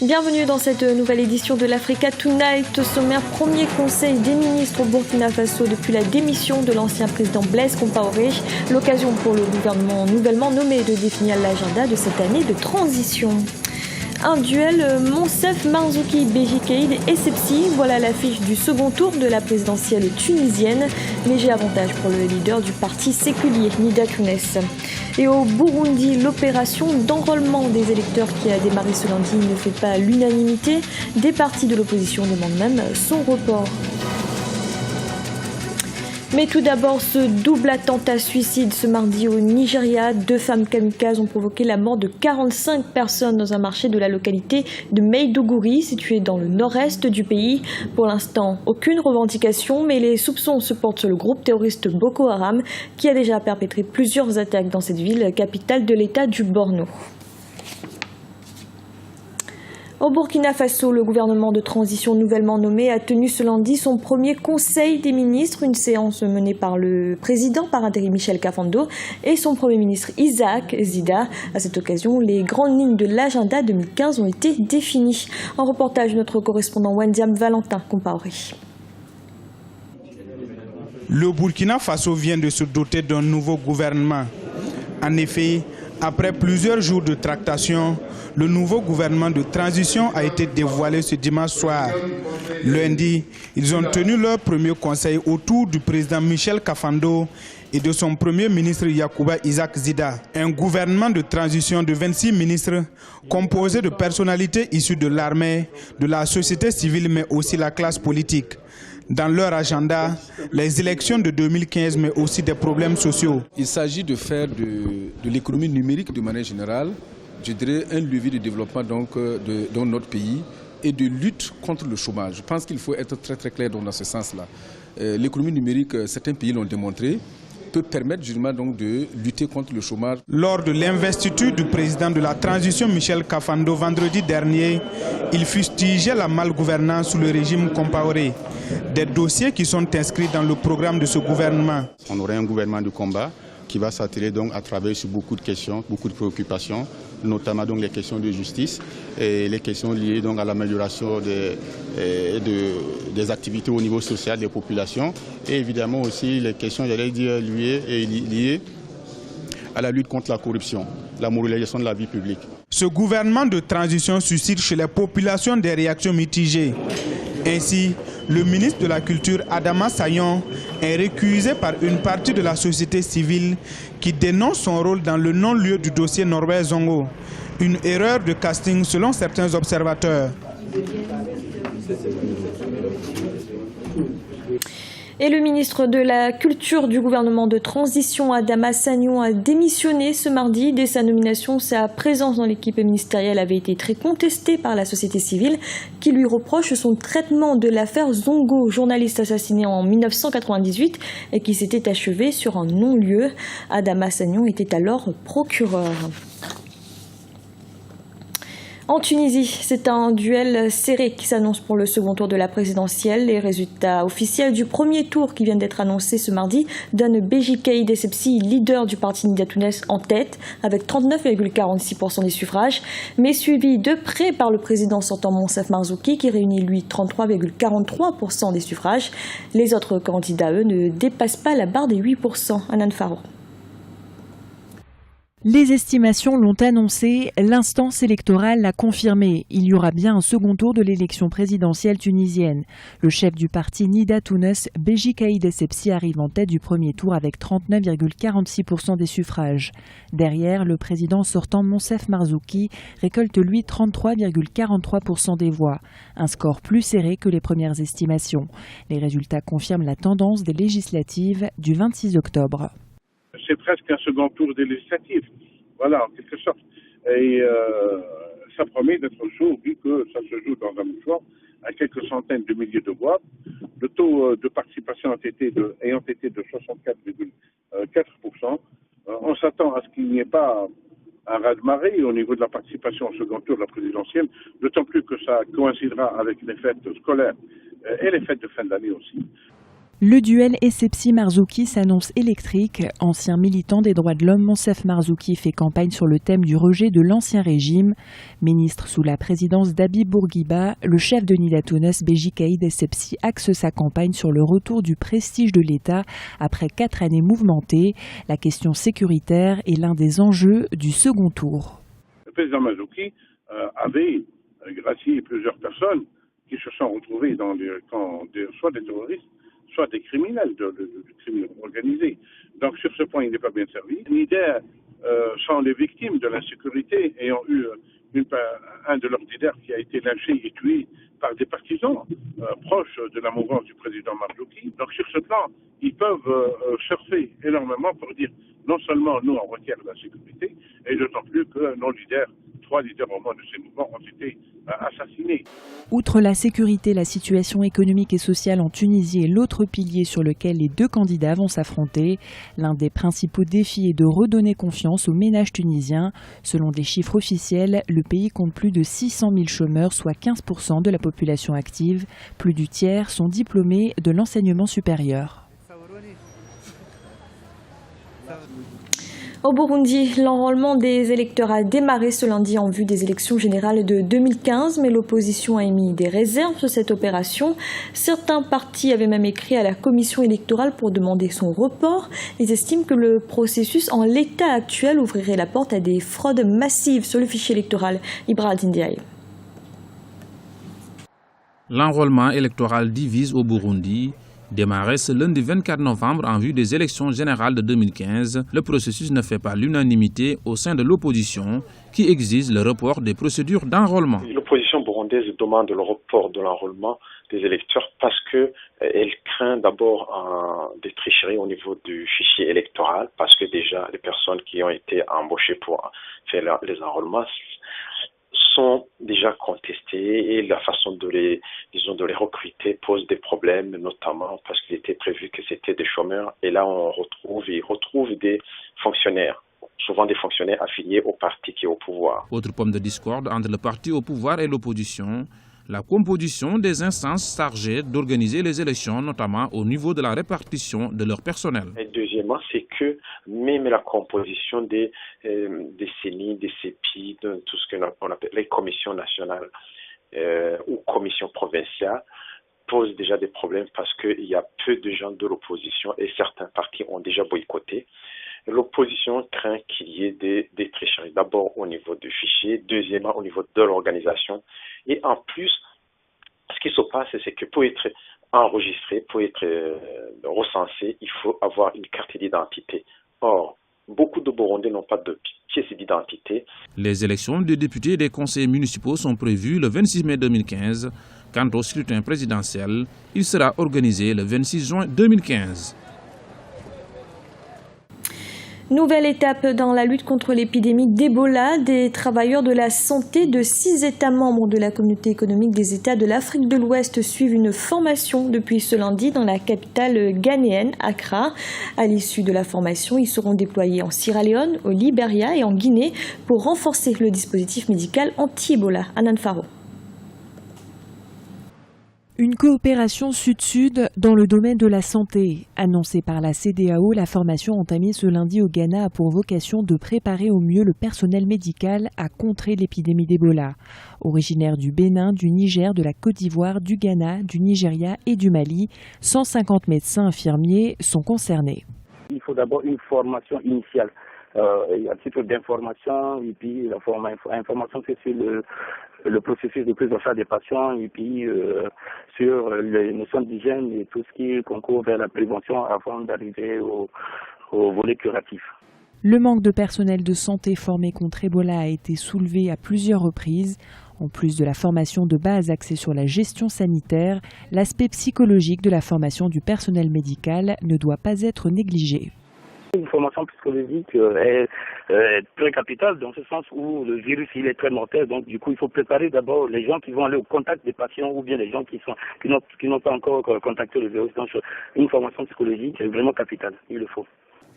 Bienvenue dans cette nouvelle édition de l'Africa Tonight. Au sommaire, premier conseil des ministres au Burkina Faso depuis la démission de l'ancien président Blaise Compaoré. L'occasion pour le gouvernement nouvellement nommé de définir l'agenda de cette année de transition. Un duel Monsef Marzouki, Beji Caïd et Essebsi. Voilà l'affiche du second tour de la présidentielle tunisienne. Léger avantage pour le leader du parti séculier, Nida Tounes. Et au Burundi, l'opération d'enrôlement des électeurs qui a démarré ce lundi ne fait pas l'unanimité. Des partis de l'opposition demandent même son report. Mais tout d'abord, ce double attentat suicide ce mardi au Nigeria. 2 femmes kamikazes ont provoqué la mort de 45 personnes dans un marché de la localité de Maiduguri, située dans le nord-est du pays. Pour l'instant, aucune revendication, mais les soupçons se portent sur le groupe terroriste Boko Haram, qui a déjà perpétré plusieurs attaques dans cette ville, capitale de l'État du Borno. Au Burkina Faso, le gouvernement de transition nouvellement nommé a tenu ce lundi son premier conseil des ministres, une séance menée par le président par intérim Michel Kafando et son premier ministre Isaac Zida. À cette occasion, les grandes lignes de l'agenda 2015 ont été définies. En reportage, notre correspondant Wendiam Valentin Compaoré. Le Burkina Faso vient de se doter d'un nouveau gouvernement. En effet, après plusieurs jours de tractation, le nouveau gouvernement de transition a été dévoilé ce dimanche soir. Lundi, ils ont tenu leur premier conseil autour du président Michel Kafando et de son premier ministre Yacouba Isaac Zida. Un gouvernement de transition de 26 ministres composé de personnalités issues de l'armée, de la société civile mais aussi la classe politique. Dans leur agenda, les élections de 2015 mais aussi des problèmes sociaux. Il s'agit de faire de l'économie numérique de manière générale, je dirais un levier de développement dans notre pays et de lutte contre le chômage. Je pense qu'il faut être très clair dans ce sens-là. L'économie numérique, certains pays l'ont démontré, peut permettre justement donc de lutter contre le chômage. Lors de l'investiture du président de la transition Michel Kafando vendredi dernier, il fustigeait la malgouvernance sous le régime Compaoré. Des dossiers qui sont inscrits dans le programme de ce gouvernement. On aurait un gouvernement de combat qui va s'atteler donc à travailler sur beaucoup de questions, beaucoup de préoccupations, notamment donc les questions de justice et les questions liées donc à l'amélioration des activités au niveau social des populations et évidemment aussi les questions, j'allais dire, liées à la lutte contre la corruption, la moralisation de la vie publique. Ce gouvernement de transition suscite chez les populations des réactions mitigées. Ainsi, le ministre de la Culture, Adama Sayon, est récusé par une partie de la société civile qui dénonce son rôle dans le non-lieu du dossier Norbert Zongo. Une erreur de casting selon certains observateurs. Et le ministre de la Culture du gouvernement de transition, Adama Sagnon, a démissionné ce mardi. Dès sa nomination, sa présence dans l'équipe ministérielle avait été très contestée par la société civile qui lui reproche son traitement de l'affaire Zongo, journaliste assassiné en 1998 et qui s'était achevé sur un non-lieu. Adama Sagnon était alors procureur. En Tunisie, c'est un duel serré qui s'annonce pour le second tour de la présidentielle. Les résultats officiels du premier tour qui viennent d'être annoncés ce mardi donnent Beji Caïd Essebsi, leader du parti Nida Tounes, en tête avec 39,46% des suffrages, mais suivi de près par le président sortant Monsef Marzouki qui réunit lui 33,43% des suffrages. Les autres candidats, eux, ne dépassent pas la barre des 8%. Anan Faro. Les estimations l'ont annoncé, l'instance électorale l'a confirmé. Il y aura bien un second tour de l'élection présidentielle tunisienne. Le chef du parti Nida Tounes, Beji Caïd Essebsi, arrive en tête du premier tour avec 39,46% des suffrages. Derrière, le président sortant Monsef Marzouki récolte lui 33,43% des voix. Un score plus serré que les premières estimations. Les résultats confirment la tendance des législatives du 26 octobre. C'est presque un second tour des législatives, voilà, en quelque sorte. Et ça promet d'être chaud, vu que ça se joue dans un mouchoir, à quelques centaines de milliers de voix. Le taux de participation ayant été de 64,4%. On s'attend à ce qu'il n'y ait pas un raz-de-marée au niveau de la participation au second tour de la présidentielle, d'autant plus que ça coïncidera avec les fêtes scolaires et les fêtes de fin d'année aussi. Le duel Essebsi-Marzouki s'annonce électrique. Ancien militant des droits de l'homme, Monsef Marzouki fait campagne sur le thème du rejet de l'ancien régime. Ministre sous la présidence d'Habib Bourguiba, le chef de Nida Tounes, Béji Caïd Essebsi, axe sa campagne sur le retour du prestige de l'État après 4 années mouvementées. La question sécuritaire est l'un des enjeux du second tour. Le président Marzouki avait gracié plusieurs personnes qui se sont retrouvées dans les camps, soit des terroristes, soit des criminels, de criminels organisés. Donc sur ce point, il n'est pas bien servi. Nider sont les victimes de l'insécurité et ont eu un de leurs leaders qui a été lynché et tué par des partisans proches de la mouvance du président Marzouki. Donc sur ce plan, ils peuvent surfer énormément pour dire non seulement nous on requiert la sécurité, et d'autant plus que nos leaders, 3 leaders au moins de ces mouvements ont été assassinés. Outre la sécurité, la situation économique et sociale en Tunisie est l'autre pilier sur lequel les 2 candidats vont s'affronter. L'un des principaux défis est de redonner confiance aux ménages tunisiens. Selon des chiffres officiels, le pays compte plus de 600 000 chômeurs, soit 15% de la population active. Plus du tiers sont diplômés de l'enseignement supérieur. Au Burundi, l'enrôlement des électeurs a démarré ce lundi en vue des élections générales de 2015, mais l'opposition a émis des réserves sur cette opération. Certains partis avaient même écrit à la commission électorale pour demander son report. Ils estiment que le processus en l'état actuel ouvrirait la porte à des fraudes massives sur le fichier électoral. Ibrahim Ndiaye. L'enrôlement électoral divise au Burundi. Démarré ce lundi 24 novembre en vue des élections générales de 2015, le processus ne fait pas l'unanimité au sein de l'opposition qui exige le report des procédures d'enrôlement. L'opposition burundaise demande le report de l'enrôlement des électeurs parce qu'elle craint d'abord des tricheries au niveau du fichier électoral, parce que déjà les personnes qui ont été embauchées pour faire les enrôlements sont déjà contestées et la façon de les recruter pose des problèmes, notamment parce qu'il était prévu que c'était des chômeurs et là on retrouve des fonctionnaires, souvent des fonctionnaires affiliés au parti qui est au pouvoir. Autre pomme de discorde entre le parti au pouvoir et l'opposition, la composition des instances chargées d'organiser les élections, notamment au niveau de la répartition de leur personnel. Et deuxièmement, c'est que même la composition des CENI, des CEPI, de tout ce qu'on appelle les commissions nationales ou commissions provinciales, pose déjà des problèmes parce qu'il y a peu de gens de l'opposition et certains partis ont déjà boycotté. L'opposition craint qu'il y ait des tricheries, d'abord au niveau du fichier, deuxièmement au niveau de l'organisation. Et en plus, ce qui se passe, c'est que pour être enregistré, pour être recensé, il faut avoir une carte d'identité. Or, beaucoup de Burundais n'ont pas de pièce d'identité. Les élections des députés et des conseillers municipaux sont prévues le 26 mai 2015. Quant au scrutin présidentiel, il sera organisé le 26 juin 2015. Nouvelle étape dans la lutte contre l'épidémie d'Ebola. Des travailleurs de la santé de 6 États membres de la communauté économique des États de l'Afrique de l'Ouest suivent une formation depuis ce lundi dans la capitale ghanéenne, Accra. À l'issue de la formation, ils seront déployés en Sierra Leone, au Libéria et en Guinée pour renforcer le dispositif médical anti-Ebola. Anan Faro. Une coopération sud-sud dans le domaine de la santé. Annoncée par la CEDEAO, la formation entamée ce lundi au Ghana a pour vocation de préparer au mieux le personnel médical à contrer l'épidémie d'Ebola. Originaire du Bénin, du Niger, de la Côte d'Ivoire, du Ghana, du Nigeria et du Mali, 150 médecins infirmiers sont concernés. Il faut d'abord une formation initiale. Un petit peu d'information et puis l'information c'est sur le processus de prise en charge des patients et puis sur les notions d'hygiène et tout ce qui concourt vers la prévention avant d'arriver au volet curatif. Le manque de personnel de santé formé contre Ebola a été soulevé à plusieurs reprises. En plus de la formation de base axée sur la gestion sanitaire, l'aspect psychologique de la formation du personnel médical ne doit pas être négligé. Une formation psychologique est très capitale dans ce sens où le virus il est très mortel, donc du coup il faut préparer d'abord les gens qui vont aller au contact des patients ou bien les gens qui n'ont pas encore contacté le virus. Donc une formation psychologique est vraiment capitale, il le faut.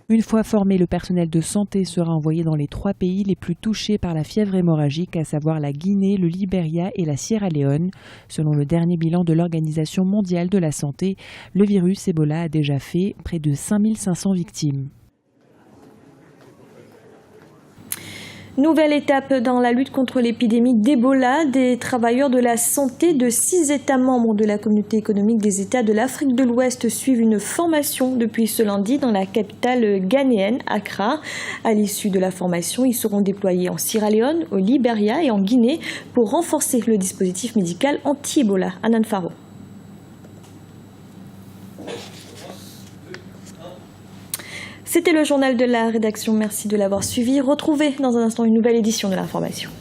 Une fois formé, le personnel de santé sera envoyé dans les 3 pays les plus touchés par la fièvre hémorragique, à savoir la Guinée, le Libéria et la Sierra Leone. Selon le dernier bilan de l'Organisation mondiale de la santé, le virus Ebola a déjà fait près de 5500 victimes. Nouvelle étape dans la lutte contre l'épidémie d'Ebola. Des travailleurs de la santé de 6 États membres de la communauté économique des États de l'Afrique de l'Ouest suivent une formation depuis ce lundi dans la capitale ghanéenne, Accra. À l'issue de la formation, ils seront déployés en Sierra Leone, au Libéria et en Guinée pour renforcer le dispositif médical anti-Ebola. Anan Faro. C'était le journal de la rédaction. Merci de l'avoir suivi. Retrouvez dans un instant une nouvelle édition de l'information.